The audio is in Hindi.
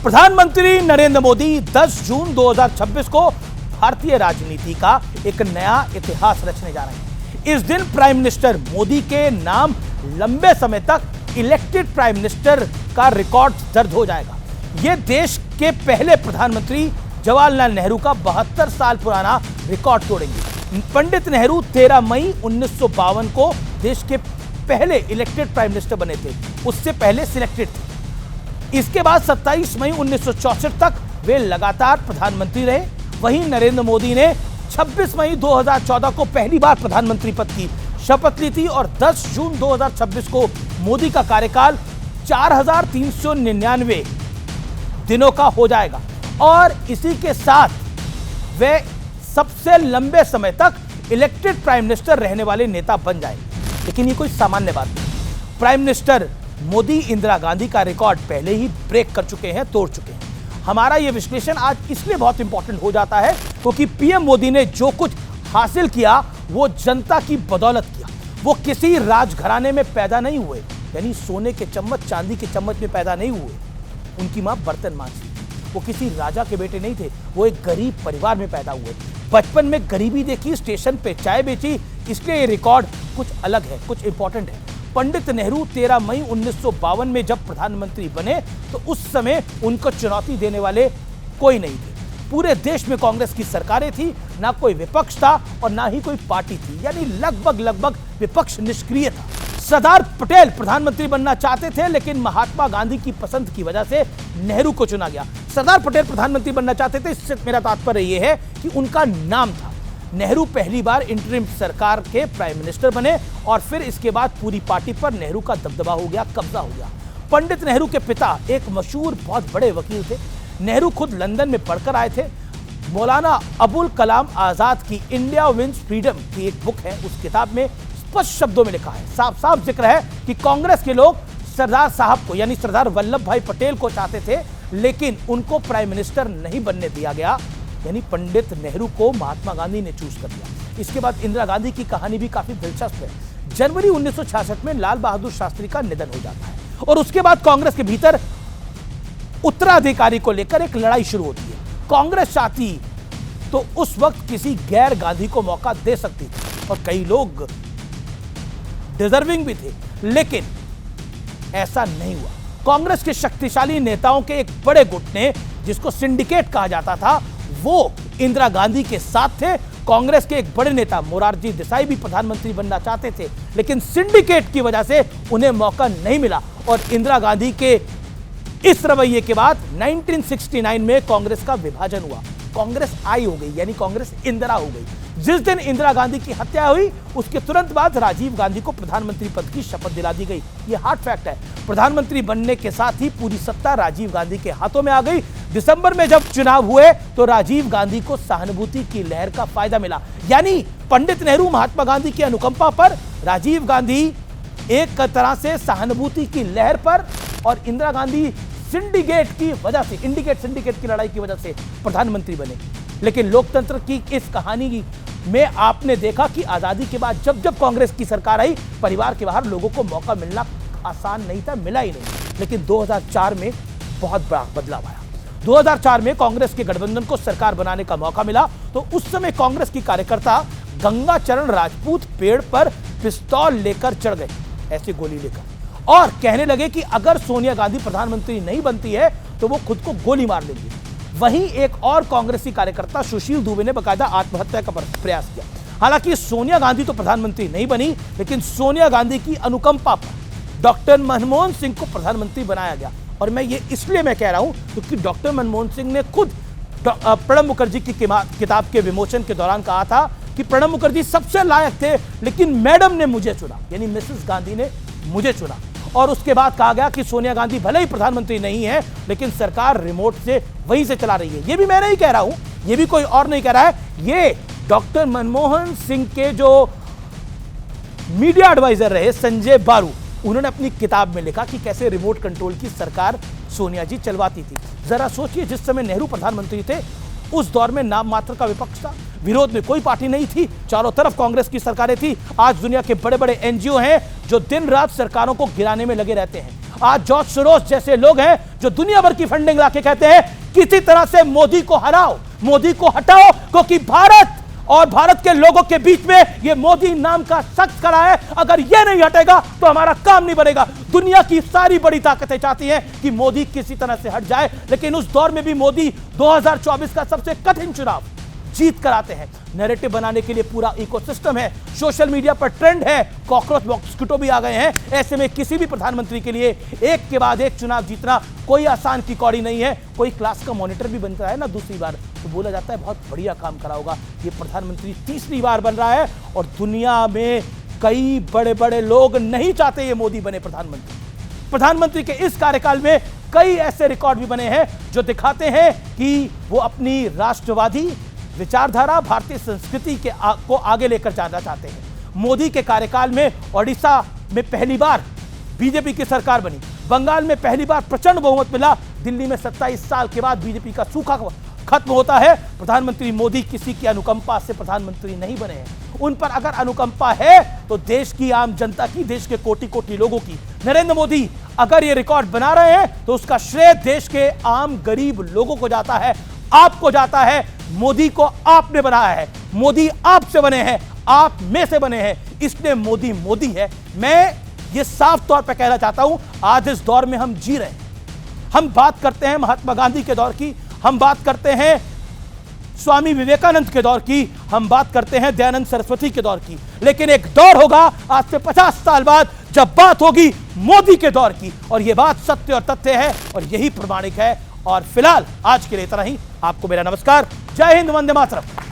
प्रधानमंत्री नरेंद्र मोदी 10 जून 2026 को भारतीय राजनीति का एक नया इतिहास रचने जा रहे हैं। इस दिन प्राइम मिनिस्टर मोदी के नाम लंबे समय तक इलेक्टेड प्राइम मिनिस्टर का रिकॉर्ड दर्ज हो जाएगा। यह देश के पहले प्रधानमंत्री जवाहरलाल नेहरू का 72 साल पुराना रिकॉर्ड तोड़ेंगे। पंडित नेहरू 13 मई 1952 को देश के पहले इलेक्टेड प्राइम मिनिस्टर बने थे, उससे पहले सिलेक्टेड थे। इसके बाद 27 मई 1964 तक वे लगातार प्रधानमंत्री रहे। वहीं नरेंद्र मोदी ने 26 मई 2014 को पहली बार प्रधानमंत्री पद की शपथ ली थी और 10 जून 2026 को मोदी का कार्यकाल 4399 दिनों का हो जाएगा और इसी के साथ वे सबसे लंबे समय तक इलेक्टेड प्राइम मिनिस्टर रहने वाले नेता बन जाएंगे। लेकिन ये कोई सामान्य बात नहीं। प्राइम मिनिस्टर मोदी इंदिरा गांधी का रिकॉर्ड पहले ही ब्रेक कर चुके हैं, तोड़ चुके हैं। हमारा यह विश्लेषण आज इसलिए बहुत इंपॉर्टेंट हो जाता है क्योंकि पीएम मोदी ने जो कुछ हासिल किया वो जनता की बदौलत किया। वो किसी राजघराने में पैदा नहीं हुए, यानी सोने के चम्मच चांदी के चम्मच में पैदा नहीं हुए। उनकी मां बर्तन मांझती थी। वो किसी राजा के बेटे नहीं थे, वो एक गरीब परिवार में पैदा हुए। बचपन में गरीबी देखी, स्टेशन पे चाय बेची, इसलिए ये रिकॉर्ड कुछ अलग है, कुछ इंपॉर्टेंट है। पंडित नेहरू 13 मई 1952 में जब प्रधानमंत्री बने तो उस समय उनको चुनौती देने वाले कोई नहीं थे। पूरे देश में कांग्रेस की सरकारें थी, ना कोई विपक्ष था और ना ही कोई पार्टी थी, यानी लगभग विपक्ष निष्क्रिय था। सरदार पटेल प्रधानमंत्री बनना चाहते थे लेकिन महात्मा गांधी की पसंद की वजह से नेहरू को चुना गया। सरदार पटेल प्रधानमंत्री बनना चाहते थे, इससे मेरा तात्पर्य यह है कि उनका नाम था। नेहरू पहली बार इंटरिम सरकार के प्राइम मिनिस्टर बने और फिर इसके बाद पूरी पार्टी पर नेहरू का दबदबा हो गया, कब्जा हो गया। पंडित नेहरू के पिता एक मशहूर बहुत बड़े वकील थे। नेहरू खुद लंदन में पढ़कर आए थे। मौलाना अबुल कलाम आजाद की इंडिया विंस फ्रीडम की एक बुक है, उस किताब में स्पष्ट शब्दों में लिखा है, साफ साफ जिक्र है कि कांग्रेस के लोग सरदार साहब को यानी सरदार वल्लभ भाई पटेल को चाहते थे लेकिन उनको प्राइम मिनिस्टर नहीं बनने दिया गया, यानी पंडित नेहरू को महात्मा गांधी ने चूज कर दिया। इसके बाद इंदिरा गांधी की कहानी भी काफी दिलचस्प है। जनवरी 1966 में लाल बहादुर शास्त्री का निधन हो जाता है और उसके बाद कांग्रेस के भीतर उत्तराधिकारी को लेकर एक लड़ाई शुरू होती है। कांग्रेस चाहती तो उस वक्त किसी गैर गांधी को मौका दे सकती थी और कई लोग डिजर्विंग भी थे, लेकिन ऐसा नहीं हुआ। कांग्रेस के शक्तिशाली नेताओं के एक बड़े गुट ने, जिसको सिंडिकेट कहा जाता था, वो इंदिरा गांधी के साथ थे। कांग्रेस के एक बड़े नेता मोरारजी देसाई भी प्रधानमंत्री बनना चाहते थे लेकिन सिंडिकेट की वजह से उन्हें मौका नहीं मिला और इंदिरा गांधी के इस रवैये के बाद 1969 में कांग्रेस का विभाजन हुआ। कांग्रेस आई हो गई, यानी कांग्रेस इंदिरा हो गई। जिस दिन इंदिरा गांधी की हत्या हुई उसके तुरंत बाद राजीव गांधी को प्रधानमंत्री पद की शपथ दिला दी गई। यह हार्ड फैक्ट है। प्रधानमंत्री बनने के साथ ही पूरी सत्ता राजीव गांधी के हाथों में आ गई। दिसंबर में जब चुनाव हुए तो राजीव गांधी को सहानुभूति की लहर का फायदा मिला, यानी पंडित नेहरू महात्मा गांधी की अनुकंपा पर, राजीव गांधी एक तरह से सहानुभूति की लहर पर और इंदिरा गांधी सिंडिकेट की वजह से, सिंडिकेट की लड़ाई की वजह से प्रधानमंत्री बने। लेकिन लोकतंत्र की इस कहानी में आपने देखा कि आजादी के बाद जब जब कांग्रेस की सरकार आई, परिवार के बाहर लोगों को मौका मिलना आसान नहीं था, मिला ही नहीं। लेकिन 2004 में बहुत बड़ा बदलाव आया। 2004 में कांग्रेस के गठबंधन को सरकार बनाने का मौका मिला तो उस समय कांग्रेस की कार्यकर्ता गंगाचरण राजपूत पेड़ पर पिस्तौल लेकर चढ़ गए, ऐसे गोली लेकर, और कहने लगे कि अगर सोनिया गांधी प्रधानमंत्री नहीं बनती है तो वो खुद को गोली मार लेंगे। वहीं एक और कांग्रेसी कार्यकर्ता सुशील दुबे ने बकायदा आत्महत्या का प्रयास किया। हालांकि सोनिया गांधी तो प्रधानमंत्री नहीं बनी लेकिन सोनिया गांधी की अनुकंपा पर डॉक्टर मनमोहन सिंह को प्रधानमंत्री बनाया गया। और मैं ये इसलिए मैं कह रहा हूं क्योंकि डॉक्टर मनमोहन सिंह ने खुद प्रणब मुखर्जी की किताब के विमोचन के दौरान कहा था कि प्रणब मुखर्जी सबसे लायक थे लेकिन मैडम ने मुझे चुना, यानी मिसेस गांधी ने मुझे चुना। और उसके बाद कहा गया कि सोनिया गांधी भले ही प्रधानमंत्री नहीं है लेकिन सरकार रिमोट से वहीं से चला रही है। ये भी मैं नहीं कह रहा हूं, ये भी कोई और नहीं कह रहा है, ये डॉक्टर मनमोहन सिंह के जो मीडिया एडवाइजर रहे संजय बारू, उन्होंने अपनी किताब में लिखा कि कैसे रिमोट कंट्रोल की सरकार सोनिया जी चलवाती थी। जरा सोचिए, जिस समय नेहरू प्रधानमंत्री थे उस दौर में नाम मात्र का विपक्ष था, विरोध में कोई पार्टी नहीं थी, चारों तरफ कांग्रेस की सरकारें थी। आज दुनिया के बड़े बड़े एनजीओ हैं जो दिन रात सरकारों को गिराने में लगे रहते हैं। आज जॉर्ज सोरोस जैसे लोग हैं जो दुनिया भर की फंडिंग लाके कहते हैं किसी तरह से मोदी को हराओ, मोदी को हटाओ, क्योंकि भारत और भारत के लोगों के बीच में यह मोदी नाम का शख्स खड़ा है। अगर यह नहीं हटेगा तो हमारा काम नहीं बनेगा। दुनिया की सारी बड़ी ताकतें चाहती हैं कि मोदी किसी तरह से हट जाए, लेकिन उस दौर में भी मोदी 2024 का सबसे कठिन चुनाव जीत कर आते हैं। नैरेटिव बनाने के लिए पूरा इकोसिस्टम है, सोशल मीडिया पर ट्रेंड है, कॉकरोच मॉस्किटो भी आ गए हैं। ऐसे में किसी भी प्रधानमंत्री के लिए एक के बाद एक चुनाव जीतना कोई आसान की कौड़ी नहीं है। कोई क्लास का मॉनिटर भी बनता है ना दूसरी बार तो बोला जाता है बहुत बढ़िया काम करा होगा। ये प्रधानमंत्री तीसरी बार बन रहा है और दुनिया में कई बड़े बड़े लोग नहीं चाहते ये मोदी बने प्रधानमंत्री। प्रधानमंत्री के इस कार्यकाल में कई ऐसे रिकॉर्ड भी बने हैं जो दिखाते हैं कि वो अपनी राष्ट्रवादी विचारधारा, भारतीय संस्कृति को आगे लेकर जाना चाहते हैं। मोदी के कार्यकाल में ओडिशा में पहली बार बीजेपी की सरकार बनी, बंगाल में पहली बार प्रचंड बहुमत मिला, दिल्ली में 27 साल के बाद बीजेपी का सूखा खत्म होता है। प्रधानमंत्री मोदी किसी की अनुकंपा से प्रधानमंत्री नहीं बने हैं। उन पर अगर अनुकंपा है तो देश की आम जनता की, देश के कोटि कोटि लोगों की। नरेंद्र मोदी अगर ये रिकॉर्ड बना रहे हैं तो उसका श्रेय देश के आम गरीब लोगों को जाता है, आपको जाता है। मोदी को आपने बनाया है, मोदी आपसे बने हैं, आप में से बने हैं, इसलिए मोदी मोदी है। मैं ये साफ तौर पर कहना चाहता हूं, आज इस दौर में हम जी रहे हैं। हम बात करते हैं महात्मा गांधी के दौर की, हम बात करते हैं स्वामी विवेकानंद के दौर की, हम बात करते हैं दयानंद सरस्वती के दौर की, लेकिन एक दौर होगा आज से 50 साल बाद जब बात होगी मोदी के दौर की। और यह बात सत्य और तथ्य है और यही प्रमाणिक है। और फिलहाल आज के लिए इतना ही। आपको मेरा नमस्कार, जय हिंद, वंदे मातरम।